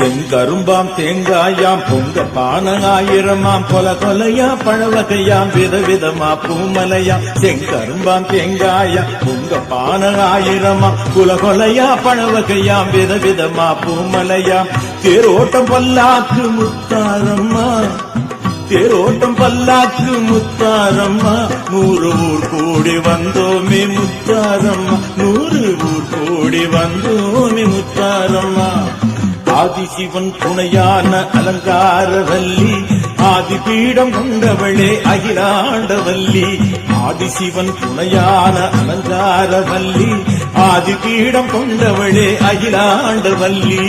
செங்கரும்பாம் தேங்காயாம் பொங்க பானகாயிரமாம் கொல கொலையா பழவகையாம் விதவிதமா பூமலையாம் செங்கரும்பாம் தேங்காயாம் பொங்க பானகாயிரமாம் குல கொலையா பழவகையாம் விதவிதமா பூமலையாம் தேரோட்டம் பல்லாக்கு முத்தாரம்மா தேரோட்டம் பல்லாக்கு முத்தாரம்மா 100 ஊர் கூடி வந்தோமே முத்தாரம்மா 100 ஊர் கூடி வந்தோமே முத்தாரம்மா ஆதிசிவன் துணையான அலங்காரவல்லி ஆதிபீடம் கொண்டவளே அகிலாண்டவல்லி ஆதிசிவன் துணையான அலங்காரவல்லி ஆதிபீடம் கொண்டவளே அகிலாண்டவல்லி